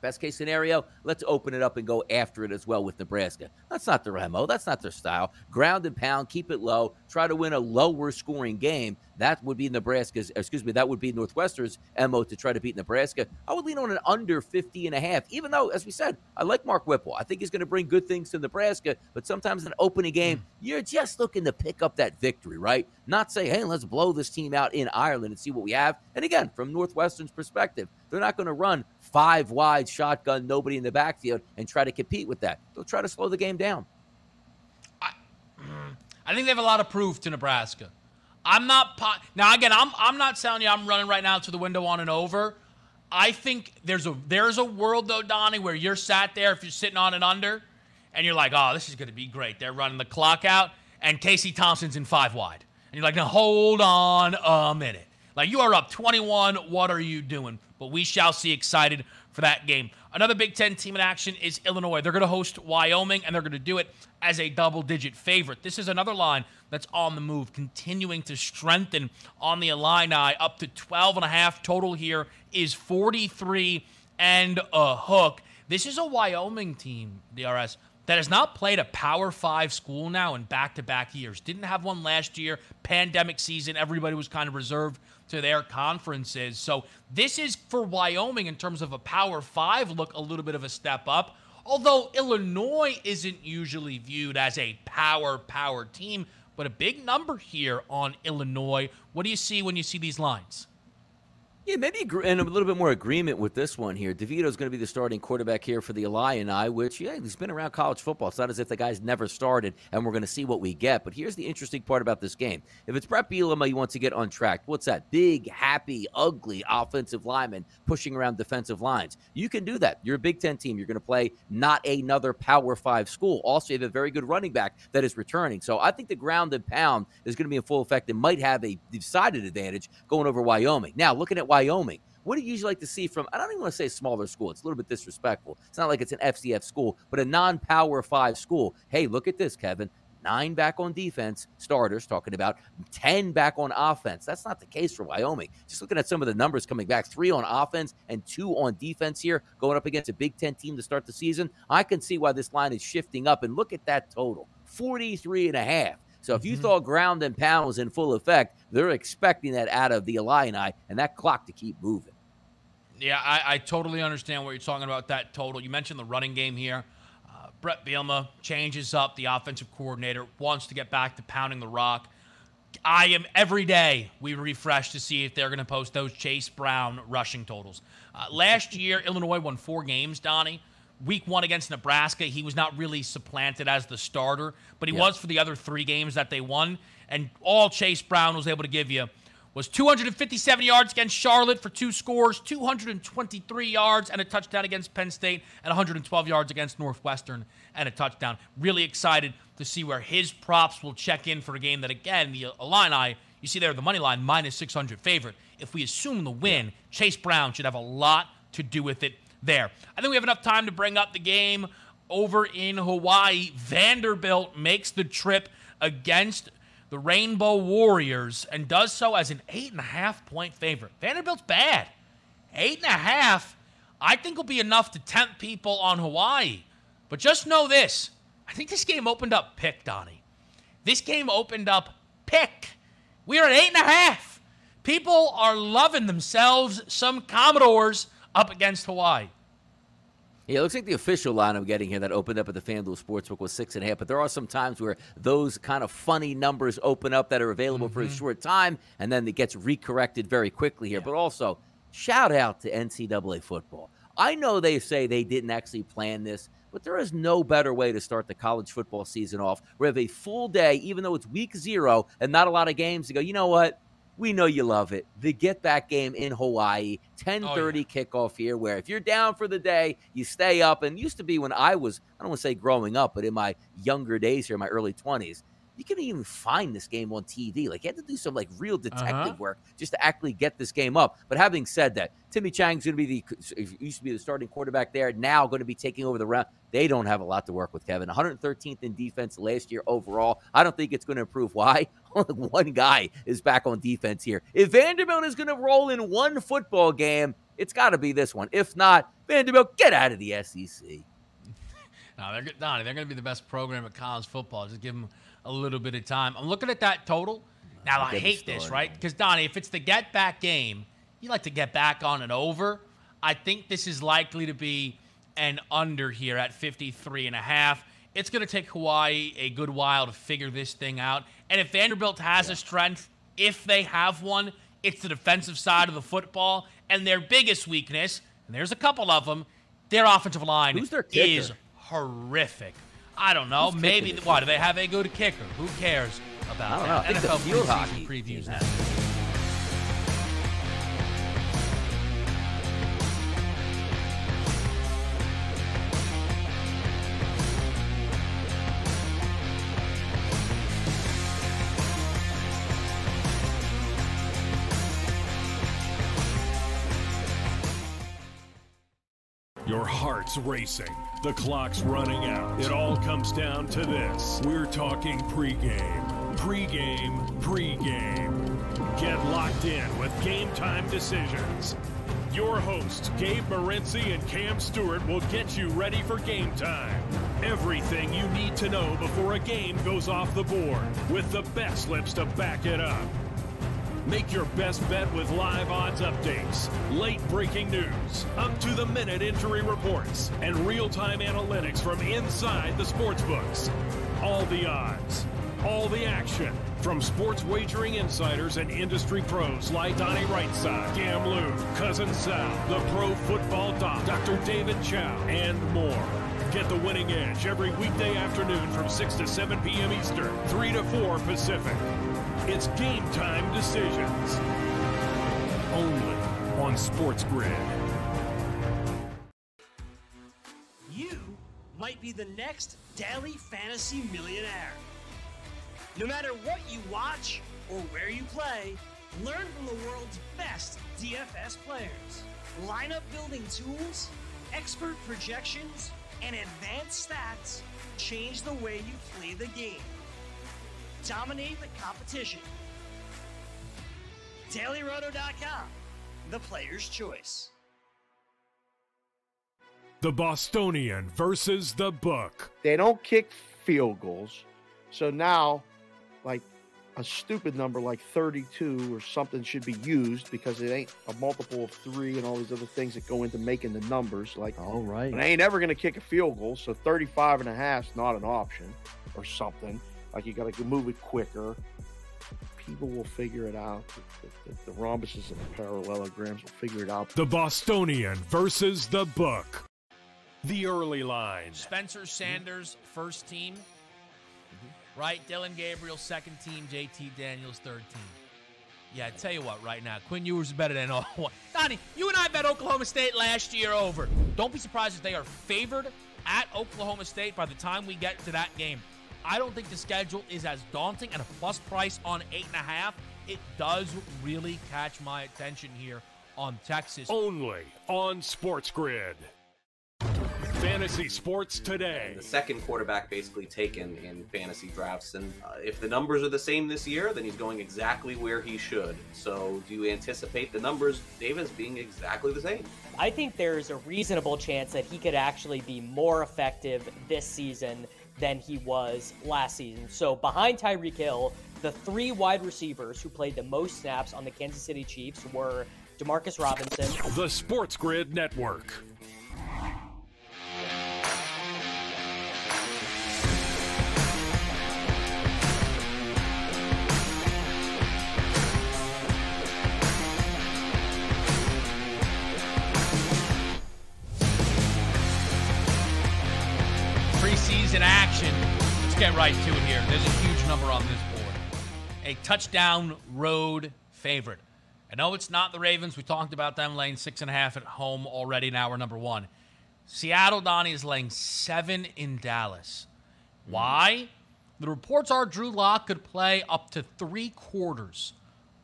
Best case scenario, let's open it up and go after it as well with Nebraska. That's not their MO. That's not their style. Ground and pound, keep it low, try to win a lower scoring game. That would be that would be Northwestern's MO to try to beat Nebraska. I would lean on an under 50.5, even though, as we said, I like Mark Whipple. I think he's going to bring good things to Nebraska, but sometimes in an opening game, you're just looking to pick up that victory, right? Not say, hey, let's blow this team out in Ireland and see what we have. And again, from Northwestern's perspective, they're not going to run 5 wide shotgun, nobody in the backfield, and try to compete with that. They'll try to slow the game down. I think they have a lot of proof to Nebraska. I'm not now again. I'm not telling you I'm running right now to the window on and over. I think there's a world, though, Donnie, where you're sat there, if you're sitting on an under, and you're like, oh, this is going to be great. They're running the clock out, and Casey Thompson's in 5 wide. And you're like, now hold on a minute. Like, you are up 21. What are you doing? But we shall see. Excited for that game. Another Big Ten team in action is Illinois. They're going to host Wyoming, and they're going to do it as a double-digit favorite. This is another line that's on the move, continuing to strengthen on the Illini. Up to 12.5. Total here is 43 and a hook. This is a Wyoming team, DRS, that has not played a Power 5 school now in back-to-back years. Didn't have one last year. Pandemic season, everybody was kind of reserved to their conferences. So this is, for Wyoming, in terms of a Power 5 look, a little bit of a step up. Although Illinois isn't usually viewed as a power team, but a big number here on Illinois. What do you see when you see these lines? Yeah, maybe and a little bit more agreement with this one here. DeVito's going to be the starting quarterback here for the Illini, which, yeah, he's been around college football. It's not as if the guy's never started, and we're going to see what we get. But here's the interesting part about this game. If it's Brett Bielema you want to get on track, what's that? Big, happy, ugly offensive lineman pushing around defensive lines. You can do that. You're a Big Ten team. You're going to play not another Power 5 school. Also, you have a very good running back that is returning. So I think the ground and pound is going to be in full effect and might have a decided advantage going over Wyoming. Now, looking at Wyoming, what do you usually like to see from, I don't even want to say smaller school. It's a little bit disrespectful. It's not like it's an FCS school, but a non-Power 5 school. Hey, look at this, Kevin. 9 back on defense, starters talking about 10 back on offense. That's not the case for Wyoming. Just looking at some of the numbers coming back, 3 on offense and 2 on defense here, going up against a Big Ten team to start the season. I can see why this line is shifting up, and look at that total, 43.5. So if you thought ground and pound was in full effect, they're expecting that out of the Illini and that clock to keep moving. Yeah, I totally understand what you're talking about, that total. You mentioned the running game here. Brett Bielema changes up. The offensive coordinator wants to get back to pounding the rock. Every day we refresh to see if they're going to post those Chase Brown rushing totals. Last year, Illinois won 4 games, Donnie. Week 1 against Nebraska, he was not really supplanted as the starter, but he was for the other 3 games that they won. And all Chase Brown was able to give you was 257 yards against Charlotte for 2 scores, 223 yards and a touchdown against Penn State, and 112 yards against Northwestern and a touchdown. Really excited to see where his props will check in for a game that, again, the Illini, you see there, the money line, minus 600 favorite. If we assume the win, Chase Brown should have a lot to do with it there. I think we have enough time to bring up the game over in Hawaii. Vanderbilt makes the trip against the Rainbow Warriors and does so as an 8.5-point favorite. Vanderbilt's bad. 8.5, I think, will be enough to tempt people on Hawaii. But just know this. I think this game opened up pick, Donnie. This game opened up pick. We are at 8.5. People are loving themselves some Commodores up against Hawaii. Yeah, it looks like the official line I'm getting here that opened up at the FanDuel Sportsbook was 6.5, but there are some times where those kind of funny numbers open up that are available for a short time, and then it gets recorrected very quickly here. But also, shout out to NCAA football. I know they say they didn't actually plan this, but there is no better way to start the college football season off. We have a full day, even though it's week 0 and not a lot of games, to go, you know what? We know you love it. The get-back game in Hawaii, 10:30 kickoff here, where if you're down for the day, you stay up. And it used to be when I was, I don't want to say growing up, but in my younger days here, my early 20s, you couldn't even find this game on TV. Like, you had to do some, like, real detective work just to actually get this game up. But having said that, Timmy Chang's going to be used to be the starting quarterback there, now going to be taking over the round. They don't have a lot to work with, Kevin. 113th in defense last year overall. I don't think it's going to improve. Why? Only one guy is back on defense here. If Vanderbilt is going to roll in one football game, it's got to be this one. If not, Vanderbilt, get out of the SEC. No, they're going to be the best program at college football. Just give them a little bit of time. I'm looking at that total. Now, I hate this, right? Because, Donnie, if it's the get-back game, you like to get back on an over. I think this is likely to be an under here at 53.5. It's going to take Hawaii a good while to figure this thing out. And if Vanderbilt has a strength, if they have one, it's the defensive side of the football. And their biggest weakness, and there's a couple of them, their offensive line is horrific. I don't know. Maybe, why, do they have a good kicker? Who cares about that? I think NFL the field preseason hockey previews team now. Your heart's racing. The clock's running out. It all comes down to this. We're talking pregame. Pregame. Pregame. Get locked in with Game Time Decisions. Your hosts, Gabe Morency and Cam Stewart, will get you ready for game time. Everything you need to know before a game goes off the board, with the bet slips to back it up. Make your best bet with live odds updates, late breaking news, up-to-the-minute injury reports, and real-time analytics from inside the sportsbooks. All the odds, all the action, from sports wagering insiders and industry pros like Donnie Rightside, Gam Lou, Cousin Sal, the Pro Football Doc, Dr. David Chow, and more. Get the winning edge every weekday afternoon from 6 to 7 p.m. Eastern, 3 to 4 Pacific. It's Game Time Decisions. Only on Sports Grid. You might be the next daily fantasy millionaire. No matter what you watch or where you play, learn from the world's best DFS players. Lineup building tools, expert projections, and advanced stats change the way you play the game. Dominate the competition. DailyRoto.com, the player's choice. The Bostonian versus the book. They don't kick field goals. So now, like, a stupid number like 32 or something should be used because it ain't a multiple of 3 and all these other things that go into making the numbers. Like, all right, I ain't ever going to kick a field goal, so 35.5 is not an option or something. Like, you got to move it quicker. People will figure it out. The rhombuses and the parallelograms will figure it out. The Bostonian versus the book. The early line. Spencer Sanders, first team. Right? Dylan Gabriel, second team. JT Daniels, third team. Yeah, I tell you what, right now, Quinn Ewers is better than all. Donnie, you and I bet Oklahoma State last year over. Don't be surprised if they are favored at Oklahoma State by the time we get to that game. I don't think the schedule is as daunting, and a plus price on 8.5, it does really catch my attention here on Texas. Only on Sports Grid. Fantasy Sports Today. The second quarterback basically taken in fantasy drafts, and if the numbers are the same this year, then he's going exactly where he should. So do you anticipate the numbers, Davis, being exactly the same? I think there's a reasonable chance that he could actually be more effective this season than he was last season. So behind Tyreek Hill, the 3 wide receivers who played the most snaps on the Kansas City Chiefs were Demarcus Robinson. The Sports Grid Network. Preseason action. Let's get right to it here. There's a huge number on this board. A touchdown road favorite. I know it's not the Ravens. We talked about them laying 6.5 at home already. Now we're number 1. Seattle, Donnie, is laying 7 in Dallas. Why? The reports are Drew Lock could play up to 3/4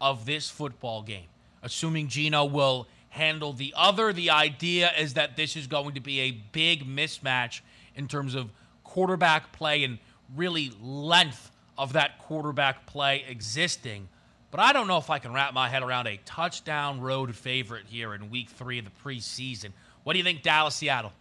of this football game, assuming Geno will handle the other. The idea is that this is going to be a big mismatch in terms of quarterback play and really length of that quarterback play existing. But I don't know if I can wrap my head around a touchdown road favorite here in week 3 of the preseason. What do you think, Dallas, Seattle?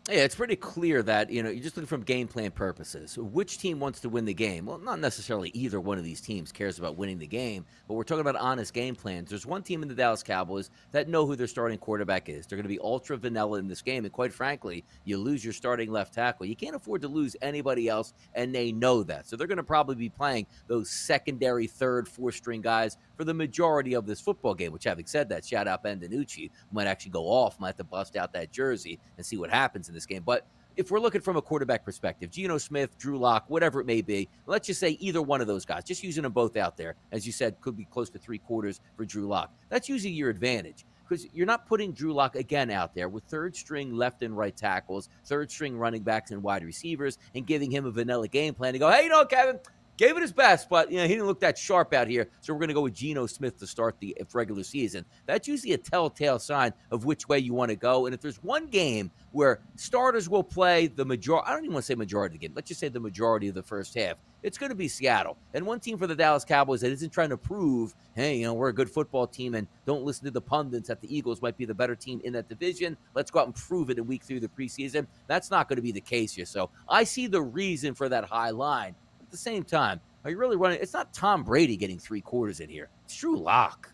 Yeah, it's pretty clear that, you're just looking from game plan purposes. Which team wants to win the game? Well, not necessarily either one of these teams cares about winning the game, but we're talking about honest game plans. There's one team in the Dallas Cowboys that know who their starting quarterback is. They're going to be ultra vanilla in this game, and quite frankly, you lose your starting left tackle. You can't afford to lose anybody else, and they know that. So they're going to probably be playing those secondary, third, fourth-string guys for the majority of this football game, which, having said that, shout out Ben DiNucci, might actually go off, might have to bust out that jersey and see what happens in this game. But if we're looking from a quarterback perspective, Geno Smith, Drew Lock, whatever it may be, let's just say either one of those guys, just using them both out there, as you said, could be close to 3/4 for Drew Lock. That's usually your advantage because you're not putting Drew Lock again out there with third-string left and right tackles, third-string running backs and wide receivers, and giving him a vanilla game plan to go, hey, Kevin, Gave it his best, but he didn't look that sharp out here. So we're going to go with Geno Smith to start the regular season. That's usually a telltale sign of which way you want to go. And if there's one game where starters will play the majority, I don't even want to say majority of the game. Let's just say the majority of the first half. It's going to be Seattle. And one team for the Dallas Cowboys that isn't trying to prove, hey, we're a good football team and don't listen to the pundits that the Eagles might be the better team in that division. Let's go out and prove it in week 3 of the preseason. That's not going to be the case here. So I see the reason for that high line. At the same time, are you really running? It's not Tom Brady getting 3 quarters in here. It's Drew Lock.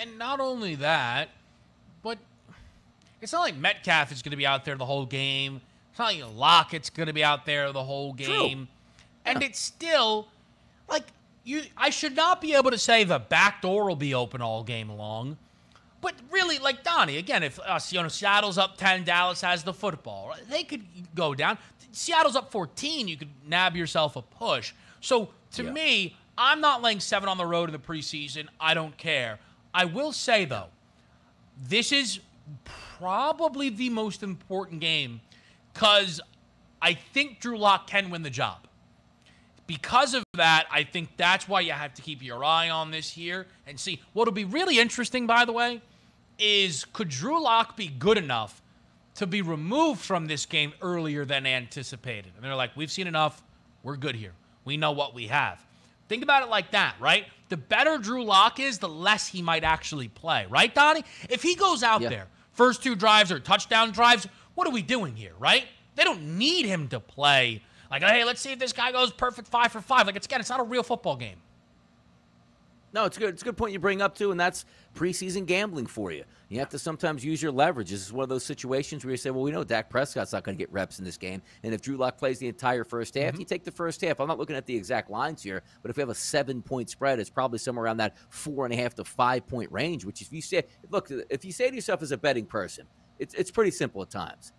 And not only that, but it's not like Metcalf is going to be out there the whole game. It's not like Lockett's going to be out there the whole game. True. And it's still, I should not be able to say the back door will be open all game long. But really, like Donnie, again, if Seattle's up 10, Dallas has the football, they could go down. Seattle's up 14, you could nab yourself a push. So, to me, I'm not laying 7 on the road in the preseason. I don't care. I will say, though, this is probably the most important game because I think Drew Lock can win the job. Because of that, I think that's why you have to keep your eye on this here and see. What'll be really interesting, by the way, is could Drew Lock be good enough to be removed from this game earlier than anticipated? And they're like, we've seen enough. We're good here. We know what we have. Think about it like that, right? The better Drew Lock is, the less he might actually play. Right, Donnie? If he goes out there, first 2 drives are touchdown drives, what are we doing here, right? They don't need him to play. Like, hey, let's see if this guy goes perfect 5 for 5. Like, it's not a real football game. No, it's good. It's a good point you bring up, too, and that's preseason gambling for you. You have to sometimes use your leverage. This is one of those situations where you say, well, we know Dak Prescott's not going to get reps in this game, and if Drew Lock plays the entire first half, you take the first half. I'm not looking at the exact lines here, but if we have a 7-point spread, it's probably somewhere around that 4.5 to 5-point range, which if you say to yourself as a betting person, it's pretty simple at times.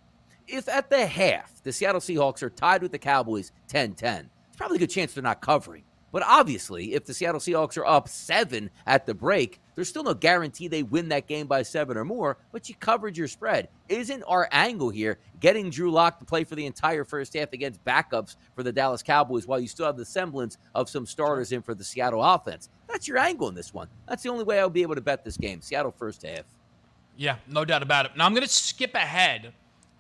If at the half, the Seattle Seahawks are tied with the Cowboys 10-10, it's probably a good chance they're not covering. But obviously, if the Seattle Seahawks are up 7 at the break, there's still no guarantee they win that game by 7 or more, but you covered your spread. Isn't our angle here getting Drew Lock to play for the entire first half against backups for the Dallas Cowboys while you still have the semblance of some starters in for the Seattle offense? That's your angle in this one. That's the only way I'll be able to bet this game. Seattle first half. Yeah, no doubt about it. Now I'm going to skip ahead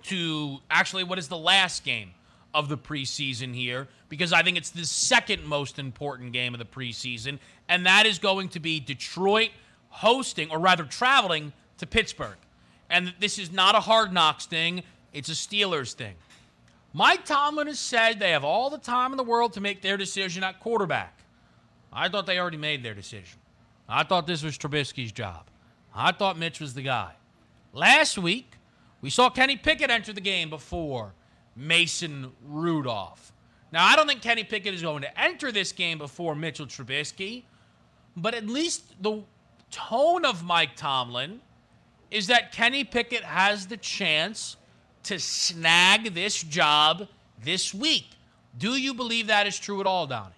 to actually what is the last game of the preseason here, because I think it's the second most important game of the preseason, and that is going to be Detroit hosting, or rather traveling, to Pittsburgh. And this is not a Hard Knocks thing, it's a Steelers thing. Mike Tomlin has said they have all the time in the world to make their decision at quarterback. I thought they already made their decision. I thought this was Trubisky's job. I thought Mitch was the guy. Last week, we saw Kenny Pickett enter the game before Mason Rudolph. Now, I don't think Kenny Pickett is going to enter this game before Mitchell Trubisky, but at least the tone of Mike Tomlin is that Kenny Pickett has the chance to snag this job this week. Do you believe that is true at all, Donnie?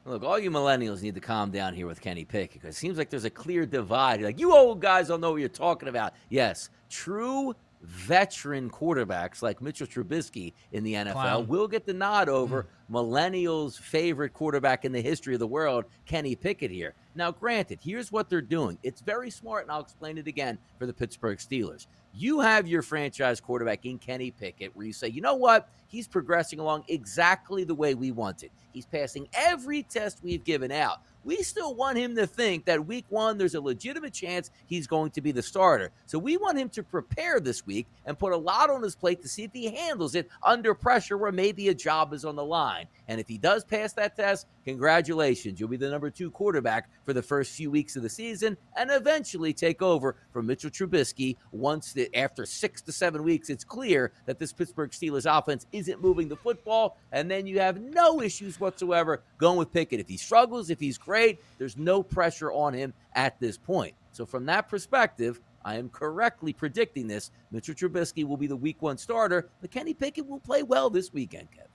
Look, all you millennials need to calm down here with Kenny Pickett because it seems like there's a clear divide. Like, you old guys don't know what you're talking about. Yes, true veteran quarterbacks like Mitchell Trubisky in the NFL will get the nod over millennials' favorite quarterback in the history of the world, Kenny Pickett here. Now, granted, here's what they're doing. It's very smart, and I'll explain it again for the Pittsburgh Steelers. You have your franchise quarterback in Kenny Pickett where you say, you know what? He's progressing along exactly the way we wanted. He's passing every test we've given out. We still want him to think that week 1, there's a legitimate chance he's going to be the starter. So we want him to prepare this week and put a lot on his plate to see if he handles it under pressure where maybe a job is on the line. And if he does pass that test, congratulations. You'll be the number 2 quarterback for the first few weeks of the season and eventually take over from Mitchell Trubisky once after 6 to 7 weeks, it's clear that this Pittsburgh Steelers offense isn't moving the football. And then you have no issues whatsoever going with Pickett. If he struggles, if he's great, there's no pressure on him at this point. So from that perspective, I am correctly predicting this. Mitchell Trubisky will be the week 1 starter, but Kenny Pickett will play well this weekend, Kevin.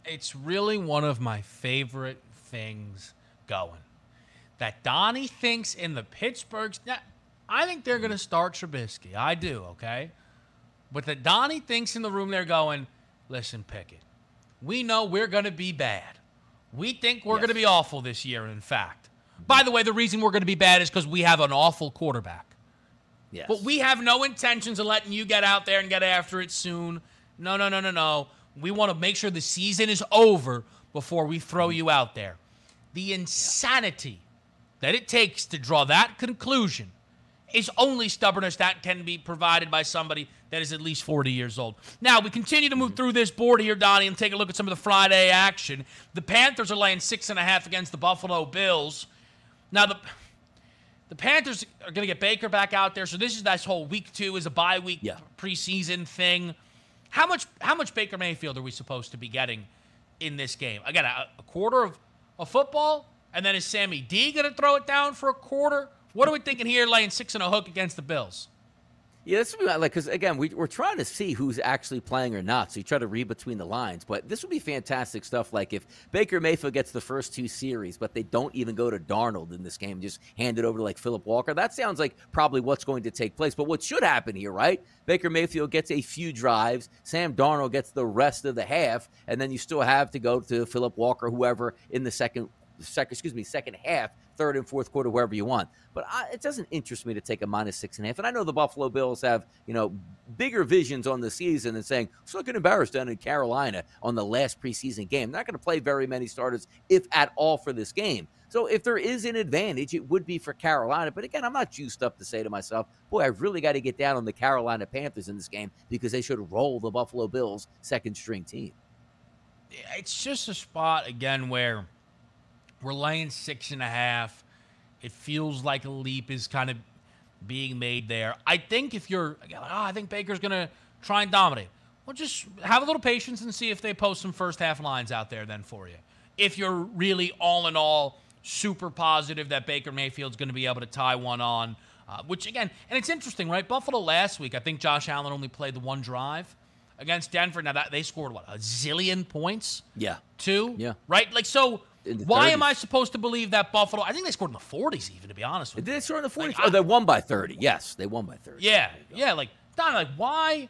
It's really one of my favorite things going. That Donnie thinks in the Pittsburgh... Now, I think they're going to start Trubisky. I do, okay? But that Donnie thinks in the room they're going, listen, Pickett, we know we're going to be bad. We think we're going to be awful this year, in fact. By the way, the reason we're going to be bad is because we have an awful quarterback. Yes. But we have no intentions of letting you get out there and get after it soon. No. We want to make sure the season is over before we throw you out there. The insanity that it takes to draw that conclusion is only stubbornness that can be provided by somebody that is at least 40 years old. Now, we continue to move through this board here, Donnie, and take a look at some of the Friday action. The Panthers are laying 6.5 against the Buffalo Bills. Now, the Panthers are going to get Baker back out there, so this whole week 2 is a bye week preseason thing. How much Baker Mayfield are we supposed to be getting in this game? Again, a quarter of football, and then is Sammy D going to throw it down for a quarter? What are we thinking here, laying 6 and a hook against the Bills? Yeah, this would be like, because again, we're trying to see who's actually playing or not, so you try to read between the lines. But this would be fantastic stuff. Like if Baker Mayfield gets the first 2 series, but they don't even go to Darnold in this game, just hand it over to like Philip Walker. That sounds like probably what's going to take place. But what should happen here, right? Baker Mayfield gets a few drives, Sam Darnold gets the rest of the half, and then you still have to go to Philip Walker, whoever in the second half, third and fourth quarter, wherever you want. But it doesn't interest me to take a -6.5. And I know the Buffalo Bills have, bigger visions on the season and saying, let's look at embarrassed down in Carolina on the last preseason game. They're not going to play very many starters, if at all, for this game. So if there is an advantage, it would be for Carolina. But again, I'm not juiced up to say to myself, boy, I've really got to get down on the Carolina Panthers in this game because they should roll the Buffalo Bills second-string team. It's just a spot, again, where we're laying 6.5. It feels like a leap is kind of being made there. I think if you're, I think Baker's going to try and dominate. Well, just have a little patience and see if they post some first half lines out there then for you. If you're really all in all super positive that Baker Mayfield's going to be able to tie one on, which again, and it's interesting, right? Buffalo last week, I think Josh Allen only played the one drive against Denver. Now that they scored a zillion points? Yeah. 2? Yeah. Right? Why 30s. am I supposed to believe that Buffalo? I think they scored in the 40s, even, to be honest with you. Did they score in the 40s? They won by 30. Yes, they won by 30. Yeah. Don, why?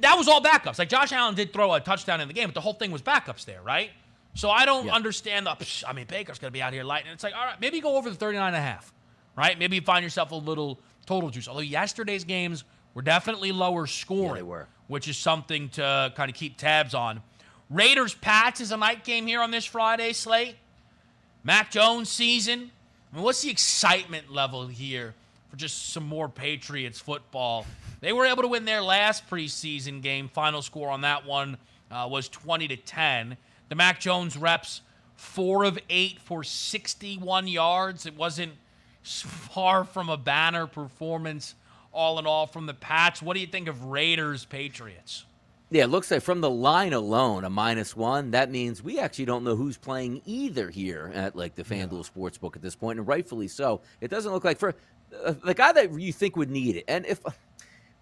That was all backups. Josh Allen did throw a touchdown in the game, but the whole thing was backups there, right? So I don't understand Baker's going to be out here lighting. It's all right, maybe go over the 39.5, right? Maybe you find yourself a little total juice. Although yesterday's games were definitely lower scoring. Yeah, they were. Which is something to kind of keep tabs on. Raiders-Pats is a night game here on this Friday slate. Mac Jones season. What's the excitement level here for just some more Patriots football? They were able to win their last preseason game. Final score on that one was 20-10. The Mac Jones reps, 4 of 8 for 61 yards. It wasn't far from a banner performance all in all from the Pats. What do you think of Raiders-Patriots? Yeah, it looks like from the line alone, a -1. That means we actually don't know who's playing either here at the FanDuel Sportsbook at this point, and rightfully so. It doesn't look like for the guy that you think would need it. And if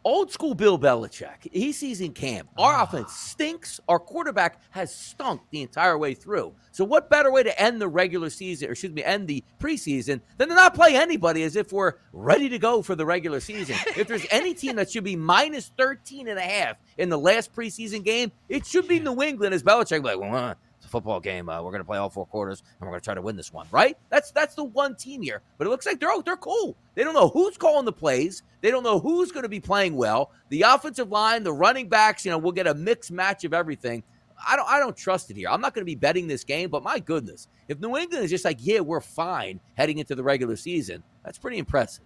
old school Bill Belichick, he sees in camp, our offense stinks. Our quarterback has stunk the entire way through. So what better way to end the regular season, end the preseason, than to not play anybody as if we're ready to go for the regular season? If there's any team that should be -13.5 in the last preseason game, it should be New England, as Belichick it's a football game. We're going to play all 4 quarters, and we're going to try to win this one, right? That's the one team here. But it looks like they're cool. They don't know who's calling the plays. They don't know who's going to be playing well. The offensive line, the running backs, we'll get a mixed match of everything. I don't trust it here. I'm not going to be betting this game, but my goodness, if New England is just we're fine heading into the regular season, that's pretty impressive.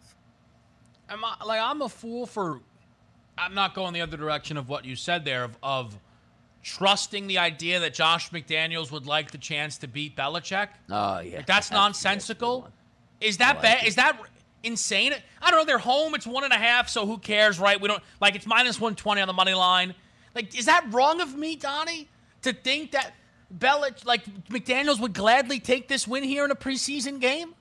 I'm a fool for I'm not going the other direction of what you said there of trusting the idea that Josh McDaniels would like the chance to beat Belichick. Oh, yeah. That's nonsensical. Is that bad? Is that insane? I don't know. They're home. It's 1.5, so who cares, right? We don't it's -120 on the money line. Is that wrong of me, Donnie, to think that McDaniels would gladly take this win here in a preseason game?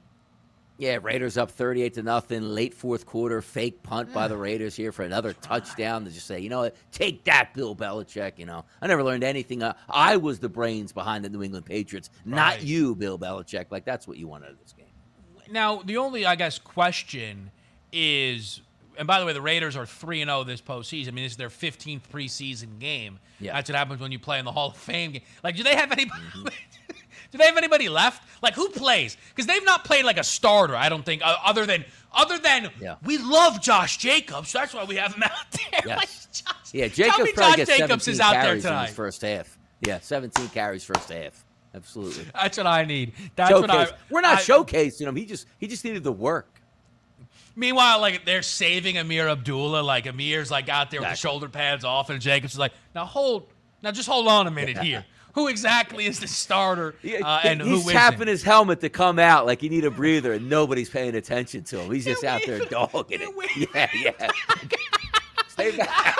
Yeah, Raiders up 38-0, late fourth quarter, fake punt by the Raiders here for another touchdown to just say, take that, Bill Belichick. I never learned anything. I was the brains behind the New England Patriots, not you, Bill Belichick. That's what you want out of this game. Now, the only, question is, and by the way, the Raiders are 3-0 this postseason. This is their 15th preseason game. Yeah. That's what happens when you play in the Hall of Fame game. Do they have anybody? Do they have anybody left? Like, who plays? Because they've not played like a starter, I don't think, other than we love Josh Jacobs. That's why we have him out there. Yes. Like, Josh, Yeah, tell Jacobs me probably Josh gets Jacobs 17 is out there carries in tonight. his first half. Yeah, 17 carries first half. Absolutely. That's what I need. That's Showcase. We're not I showcasing him. He just needed the work. Meanwhile, like, they're saving Amir Abdullah. Like, Amir's like out there with the shoulder pads off, and Jacobs is like, now just hold on a minute here. Who exactly is the starter and who isn't? He's tapping his helmet to come out like you need a breather, and nobody's paying attention to him. He's just out there dogging it. Yeah. Stay back.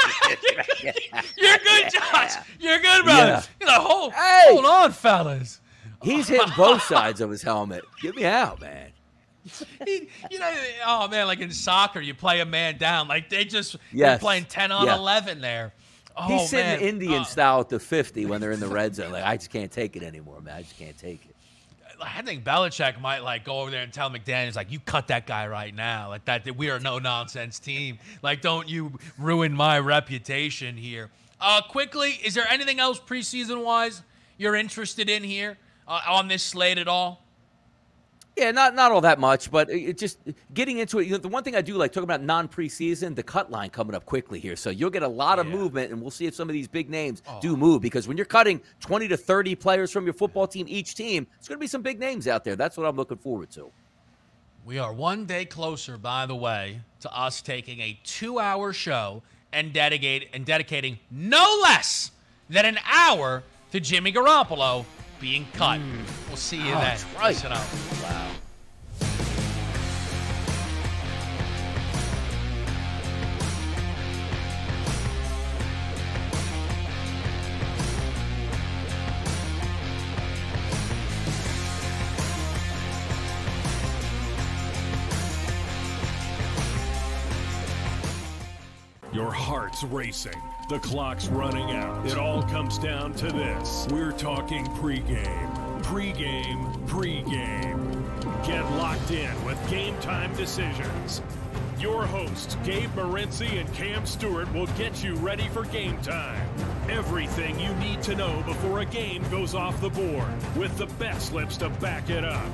You're good, Josh. You're good, brother. Yeah. Hold on, fellas. He's hitting both sides of his helmet. Get me out, man. Oh man, like in soccer, you play a man down. Like they're playing 10 on 11 there. Oh, he's sitting man. Indian style at the 50 when they're in the red zone. Like, I just can't take it anymore, man. I just can't take it. I think Belichick might like go over there and tell McDaniels, like, you cut that guy right now. Like that we are a no nonsense team. Like, don't you ruin my reputation here. Quickly, is there anything else preseason wise you're interested in here on this slate at all? Yeah, not all that much, but it just getting into it. The one thing I do like talking about non-preseason, the cut line coming up quickly here. So you'll get a lot of movement, and we'll see if some of these big names do move. Because when you're cutting 20 to 30 players from your football team each team, it's going to be some big names out there. That's what I'm looking forward to. We are one day closer, by the way, to us taking a 2-hour show and dedicating no less than an hour to Jimmy Garoppolo being cut. We'll see you then. That's right. Listen up. Wow. Your heart's racing. The clock's running out. It all comes down to this. We're talking pregame. Pregame. Get locked in with Game Time Decisions. Your hosts, Gabe Morency and Cam Stewart, will get you ready for game time. Everything you need to know before a game goes off the board, with the bet slips to back it up.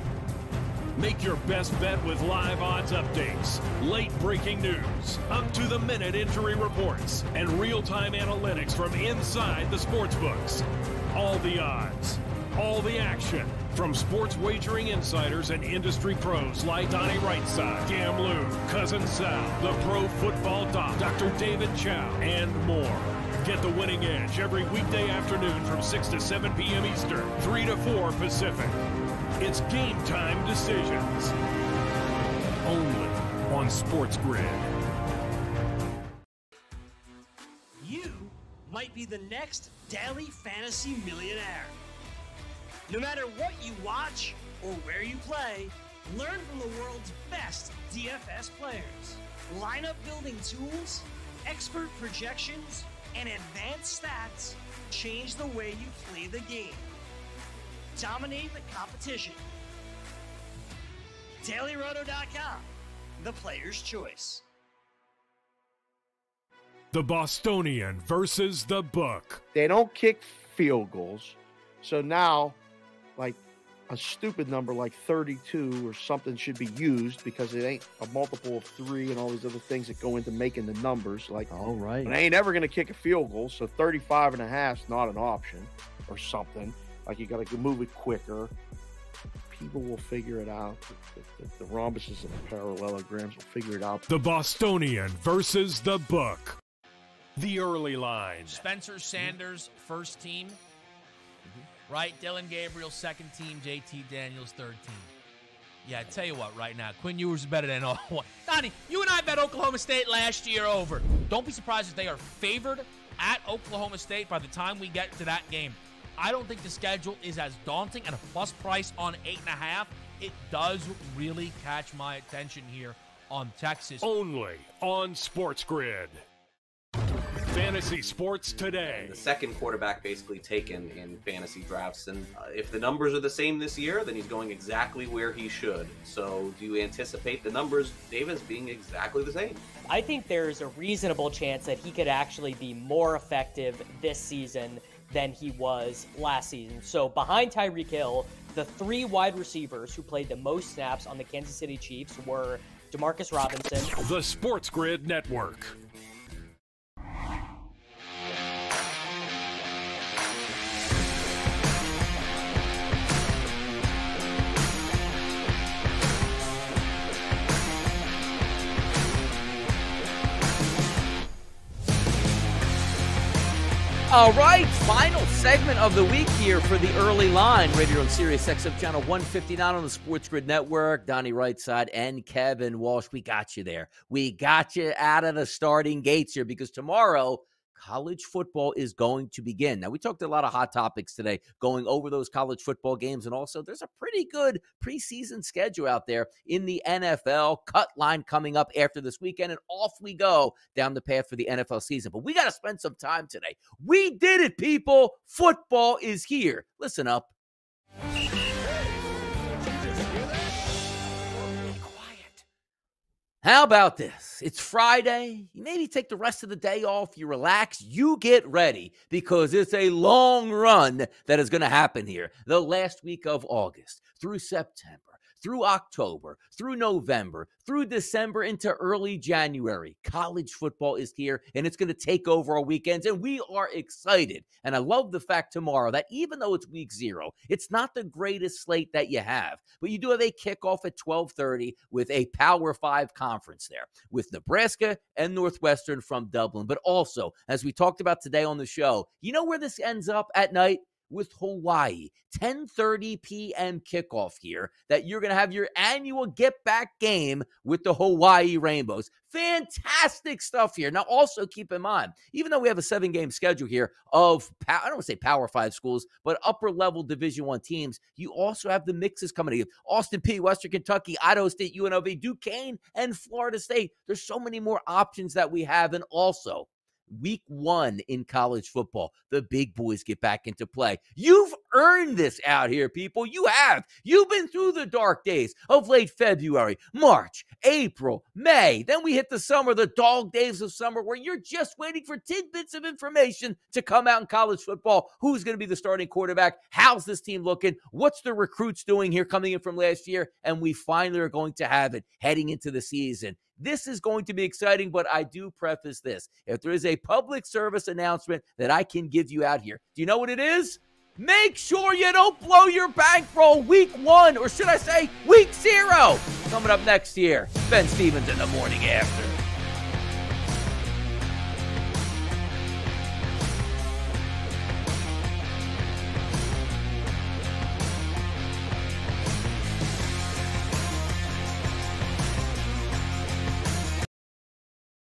Make your best bet with live odds updates, late breaking news, up-to-the-minute injury reports, and real-time analytics from inside the sportsbooks. All the odds, all the action, from sports wagering insiders and industry pros like Donnie Rightside, Cam Lou, Cousin Sal, the Pro Football Doc, Dr. David Chow, and more. Get the winning edge every weekday afternoon from 6 to 7 p.m. Eastern, 3 to 4 Pacific. It's Game Time Decisions. Only on Sports Grid. You might be the next daily fantasy millionaire. No matter what you watch or where you play, learn from the world's best DFS players. Lineup building tools, expert projections, and advanced stats change the way you play the game. Dominate the competition. DailyRoto.com, the player's choice. The Bostonian versus the book. They don't kick field goals. So now, like, a stupid number like 32 or something should be used because it ain't a multiple of 3 and all these other things that go into making the numbers. Like, all right. But I ain't ever going to kick a field goal, so 35.5 is not an option or something. Like, you got to move it quicker. People will figure it out. The rhombuses and the parallelograms will figure it out. The Bostonian versus the book. The early line. Spencer Sanders, first team. Right? Dylan Gabriel, second team. JT Daniels, third team. Yeah, I tell you what right now. Quinn Ewers is better than all one. Donnie, you and I bet Oklahoma State last year over. Don't be surprised if they are favored at Oklahoma State by the time we get to that game. I don't think the schedule is as daunting, and a plus price on 8.5. It does really catch my attention here on Texas. Only on Sports Grid. Fantasy sports today. The second quarterback basically taken in fantasy drafts, and if the numbers are the same this year, then he's going exactly where he should. So do you anticipate the numbers, Davis, being exactly the same? I think there's a reasonable chance that he could actually be more effective this season than he was last season. So behind Tyreek Hill, The 3 wide receivers who played the most snaps on the Kansas City Chiefs were Demarcus Robinson. The Sports Grid Network. All right, final segment of the week here for the early line. Right here on Sirius XM channel 159 on the Sports Grid Network. Donnie Rightside and Kevin Walsh, we got you there. We got you out of the starting gates here because tomorrow, college football is going to begin. Now, we talked a lot of hot topics today going over those college football games, and also there's a pretty good preseason schedule out there in the NFL. Cut line coming up after this weekend, and off we go down the path for the NFL season. But we got to spend some time today. We did it, people. Football is here. Listen up. How about this? It's Friday. You maybe take the rest of the day off. You relax. You get ready because it's a long run that is going to happen here. The last week of August through September, through October, through November, through December into early January. College football is here, and it's going to take over our weekends, and we are excited. And I love the fact tomorrow that even though it's week 0, it's not the greatest slate that you have, but you do have a kickoff at 12:30 with a Power 5 conference there with Nebraska and Northwestern from Dublin. But also, as we talked about today on the show, you know where this ends up at night? With Hawaii, 10:30 p.m. kickoff here, that you're going to have your annual get-back game with the Hawaii Rainbows. Fantastic stuff here. Now, also keep in mind, even though we have a 7-game schedule here of, I don't want to say Power 5 schools, but upper-level Division I teams, you also have the mixes coming in. Austin Peay, Western Kentucky, Idaho State, UNLV, Duquesne, and Florida State. There's so many more options that we have, and also Week 1 in college football, the big boys get back into play. You've earned this out here, people. You have. You've been through the dark days of late February, March, April, May. Then we hit the summer, the dog days of summer, where you're just waiting for tidbits of information to come out in college football. Who's going to be the starting quarterback? How's this team looking? What's the recruits doing here coming in from last year? And we finally are going to have it heading into the season. This is going to be exciting, but I do preface this. If there is a public service announcement that I can give you out here, do you know what it is? Make sure you don't blow your bankroll week 1, or should I say week 0. Coming up next year, Ben Stevens in the morning after.